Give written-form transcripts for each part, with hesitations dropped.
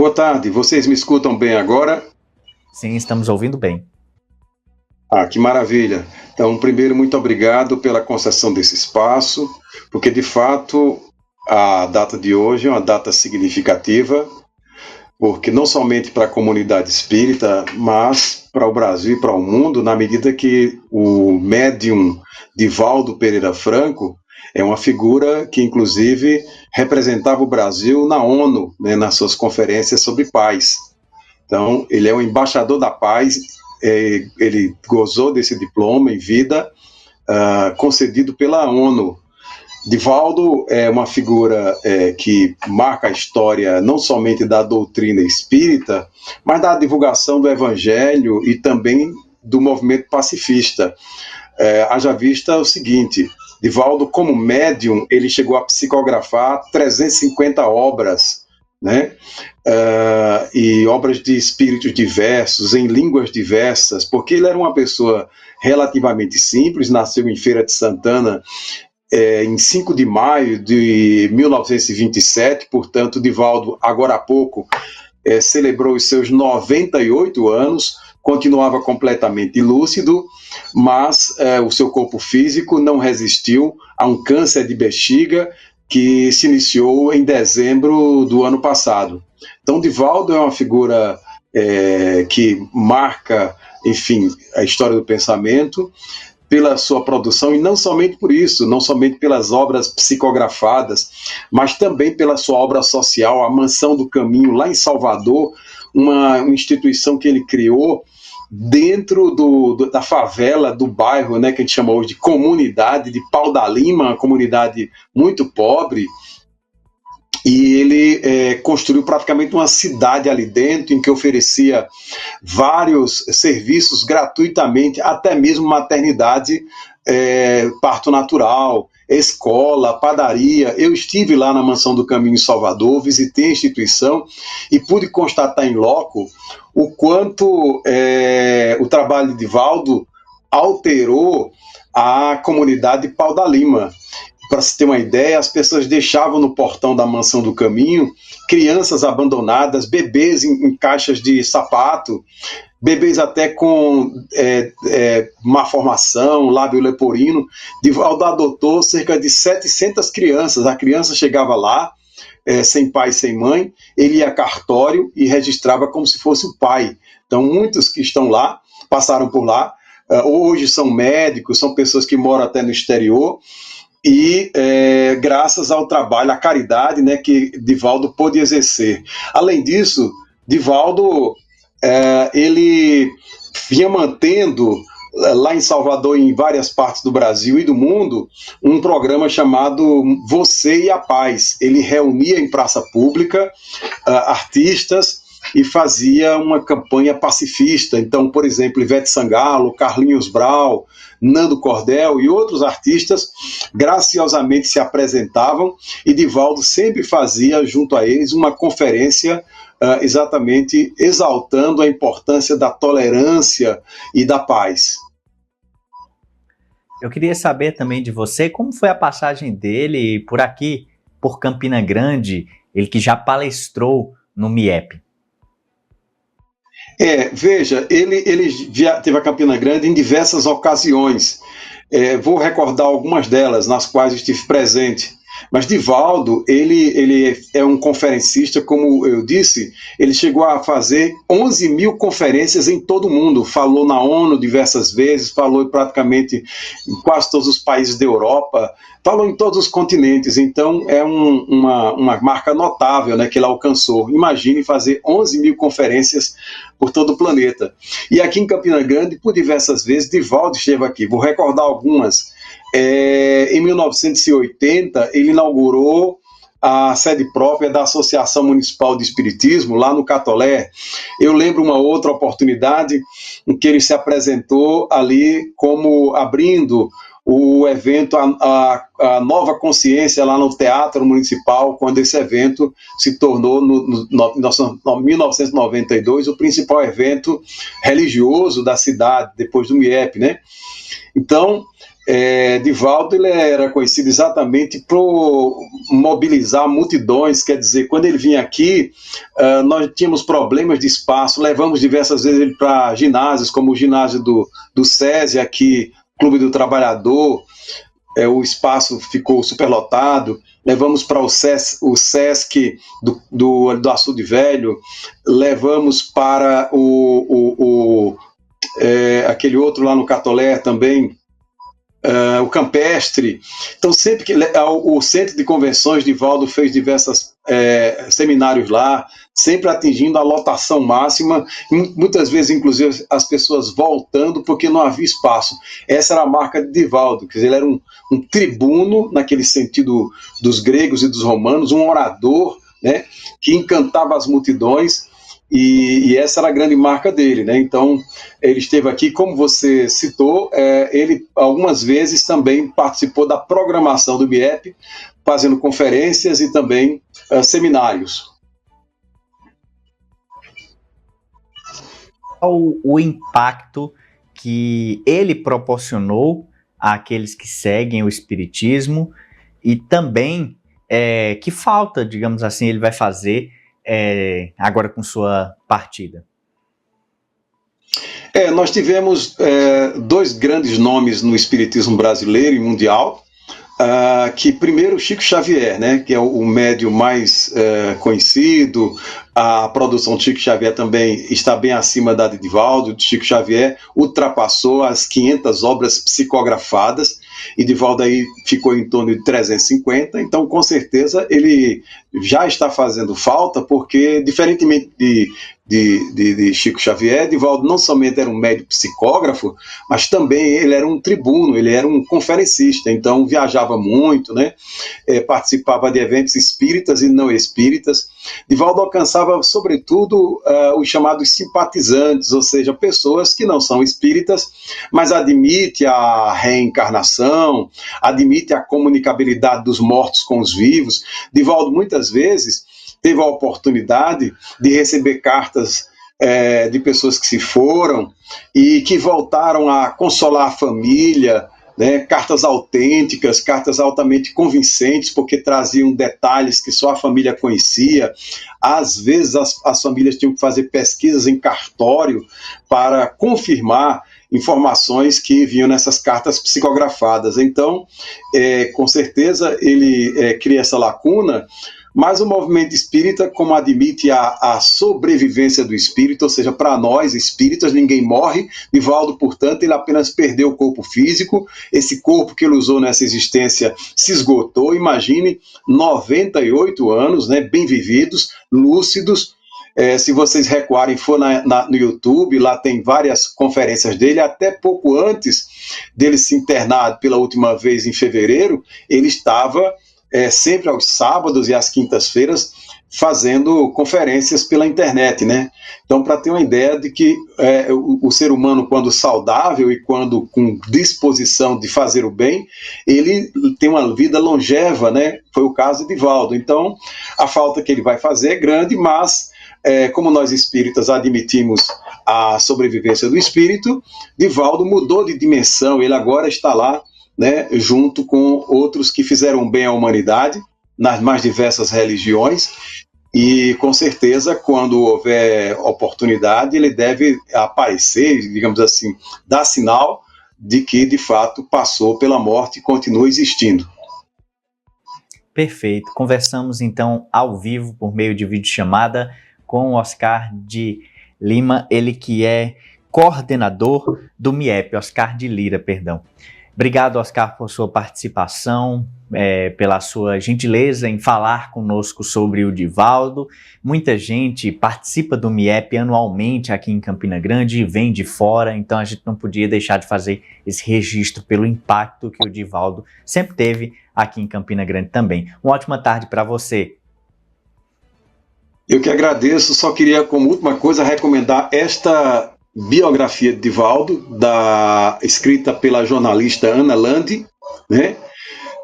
Boa tarde, vocês me escutam bem agora? Sim, estamos ouvindo bem. Ah, que maravilha. Então, primeiro, muito obrigado pela concessão desse espaço, porque de fato a data de hoje é uma data significativa, porque não somente para a comunidade espírita, mas para o Brasil e para o mundo, na medida que o médium Divaldo Pereira Franco é uma figura que, inclusive, representava o Brasil na ONU, né, nas suas conferências sobre paz. Então, ele é o embaixador da paz, ele gozou desse diploma em vida, concedido pela ONU. Divaldo é uma figura que marca a história não somente da doutrina espírita, mas da divulgação do evangelho e também do movimento pacifista. Haja vista o seguinte: Divaldo, como médium, ele chegou a psicografar 350 obras, né? E obras de espíritos diversos, em línguas diversas, porque ele era uma pessoa relativamente simples, nasceu em Feira de Santana em 5 de maio de 1927, portanto, Divaldo, agora há pouco, celebrou os seus 98 anos, continuava completamente lúcido, mas o seu corpo físico não resistiu a um câncer de bexiga que se iniciou em dezembro do ano passado. Então, Divaldo é uma figura que marca, enfim, a história do pensamento, pela sua produção, e não somente por isso, não somente pelas obras psicografadas, mas também pela sua obra social, a Mansão do Caminho, lá em Salvador, uma instituição que ele criou dentro da favela, do bairro, né, que a gente chama hoje de comunidade de Pau da Lima, uma comunidade muito pobre, e ele construiu praticamente uma cidade ali dentro, em que oferecia vários serviços gratuitamente, até mesmo maternidade, parto natural, escola, padaria. Eu estive lá na Mansão do Caminho em Salvador, visitei a instituição e pude constatar em loco o quanto o trabalho de Divaldo alterou a comunidade de Pau da Lima. Para se ter uma ideia, as pessoas deixavam no portão da Mansão do Caminho crianças abandonadas, bebês em caixas de sapato, bebês até com má formação, lábio leporino. Divaldo adotou cerca de 700 crianças. A criança chegava lá, sem pai, sem mãe, ele ia a cartório e registrava como se fosse o pai. Então, muitos que estão lá, passaram por lá, hoje são médicos, são pessoas que moram até no exterior, e graças ao trabalho, à caridade, né, que Divaldo pôde exercer. Além disso, Divaldo ele vinha mantendo lá em Salvador, em várias partes do Brasil e do mundo, um programa chamado Você e a Paz. Ele reunia em praça pública artistas e fazia uma campanha pacifista. Então, por exemplo, Ivete Sangalo, Carlinhos Brau, Nando Cordel e outros artistas graciosamente se apresentavam, e Divaldo sempre fazia junto a eles uma conferência exatamente exaltando a importância da tolerância e da paz. Eu queria saber também de você como foi a passagem dele por aqui, por Campina Grande, ele que já palestrou no MIEP. Veja, ele já teve a Campina Grande em diversas ocasiões. Vou recordar algumas delas nas quais estive presente. Mas Divaldo, ele é um conferencista, como eu disse, ele chegou a fazer 11 mil conferências em todo o mundo, falou na ONU diversas vezes, falou praticamente em quase todos os países da Europa, falou em todos os continentes. Então é uma marca notável, né, que ele alcançou. Imagine fazer 11 mil conferências por todo o planeta. E aqui em Campina Grande, por diversas vezes, Divaldo esteve aqui. Vou recordar algumas. Em 1980, ele inaugurou a sede própria da Associação Municipal de Espiritismo, lá no Catolé. Eu lembro uma outra oportunidade em que ele se apresentou ali como abrindo o evento, a Nova Consciência lá no Teatro Municipal, quando esse evento se tornou, no 1992, o principal evento religioso da cidade, depois do MIEP, né? Então, Divaldo ele era conhecido exatamente por mobilizar multidões, quer dizer, quando ele vinha aqui, nós tínhamos problemas de espaço, levamos diversas vezes ele para ginásios, como o ginásio do SESI aqui, Clube do Trabalhador, o espaço ficou superlotado, levamos para o Sesc do Açude Velho, levamos para aquele outro lá no Catolé também, o Campestre. Então, sempre que o Centro de Convenções, Divaldo fez diversos seminários lá, sempre atingindo a lotação máxima, muitas vezes, inclusive, as pessoas voltando porque não havia espaço. Essa era a marca de Divaldo, quer dizer, ele era um tribuno, naquele sentido dos gregos e dos romanos, um orador, né, que encantava as multidões, e essa era a grande marca dele, né? Então, ele esteve aqui, como você citou, ele algumas vezes também participou da programação do MIEP, fazendo conferências e também seminários. Qual o impacto que ele proporcionou àqueles que seguem o Espiritismo e também que falta, digamos assim, ele vai fazer agora com sua partida? Nós tivemos dois grandes nomes no espiritismo brasileiro e mundial, que primeiro Chico Xavier, né, que é o médium mais conhecido. A produção de Chico Xavier também está bem acima da de Divaldo. Chico Xavier ultrapassou as 500 obras psicografadas, e Divaldo aí ficou em torno de 350, então com certeza ele já está fazendo falta, porque diferentemente de Chico Xavier, Divaldo não somente era um médium psicógrafo, mas também ele era um tribuno, ele era um conferencista, então viajava muito, né? Participava de eventos espíritas e não espíritas. Divaldo alcançava, sobretudo, os chamados simpatizantes, ou seja, pessoas que não são espíritas, mas admitem a reencarnação, admitem a comunicabilidade dos mortos com os vivos. Divaldo, muitas vezes, teve a oportunidade de receber cartas de pessoas que se foram e que voltaram a consolar a família, né, cartas autênticas, cartas altamente convincentes, porque traziam detalhes que só a família conhecia. Às vezes as famílias tinham que fazer pesquisas em cartório para confirmar informações que vinham nessas cartas psicografadas. Então, com certeza, ele cria essa lacuna, mas o movimento espírita, como admite a sobrevivência do espírito, ou seja, para nós espíritas, ninguém morre. Divaldo, portanto, ele apenas perdeu o corpo físico. Esse corpo que ele usou nessa existência se esgotou. Imagine, 98 anos, né, bem vividos, lúcidos. Se vocês recuarem, for no YouTube, lá tem várias conferências dele. Até pouco antes dele se internar pela última vez em fevereiro, ele estava sempre aos sábados e às quintas-feiras fazendo conferências pela internet, né? Então, para ter uma ideia de que o ser humano, quando saudável e quando com disposição de fazer o bem, ele tem uma vida longeva, né? Foi o caso de Divaldo. Então, a falta que ele vai fazer é grande, mas como nós espíritas admitimos a sobrevivência do espírito, Divaldo mudou de dimensão, ele agora está lá, né, junto com outros que fizeram bem à humanidade, nas mais diversas religiões, e com certeza, quando houver oportunidade, ele deve aparecer, digamos assim, dar sinal de que, de fato, passou pela morte e continua existindo. Perfeito. Conversamos, então, ao vivo, por meio de videochamada, com o Oscar de Lima, ele que é coordenador do MIEP, Oscar de Lira, perdão. Obrigado, Oscar, por sua participação, pela sua gentileza em falar conosco sobre o Divaldo. Muita gente participa do MIEP anualmente aqui em Campina Grande e vem de fora, então a gente não podia deixar de fazer esse registro pelo impacto que o Divaldo sempre teve aqui em Campina Grande também. Uma ótima tarde para você. Eu que agradeço, só queria, como última coisa, recomendar esta biografia de Divaldo, escrita pela jornalista Ana Landi, né?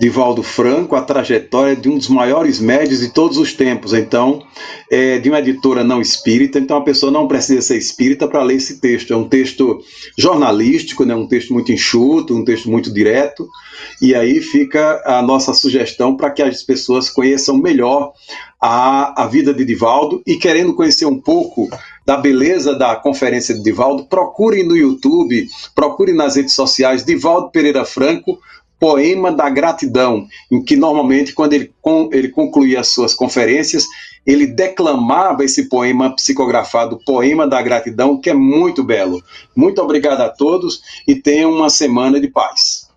Divaldo Franco, a trajetória de um dos maiores médios de todos os tempos. Então, de uma editora não espírita, então a pessoa não precisa ser espírita para ler esse texto. É um texto jornalístico, né? Um texto muito enxuto, um texto muito direto, e aí fica a nossa sugestão para que as pessoas conheçam melhor a vida de Divaldo, e querendo conhecer um pouco da beleza da conferência de Divaldo, procurem no YouTube, procurem nas redes sociais Divaldo Pereira Franco, Poema da Gratidão, em que normalmente quando ele concluía as suas conferências, ele declamava esse poema psicografado, Poema da Gratidão, que é muito belo. Muito obrigado a todos e tenham uma semana de paz.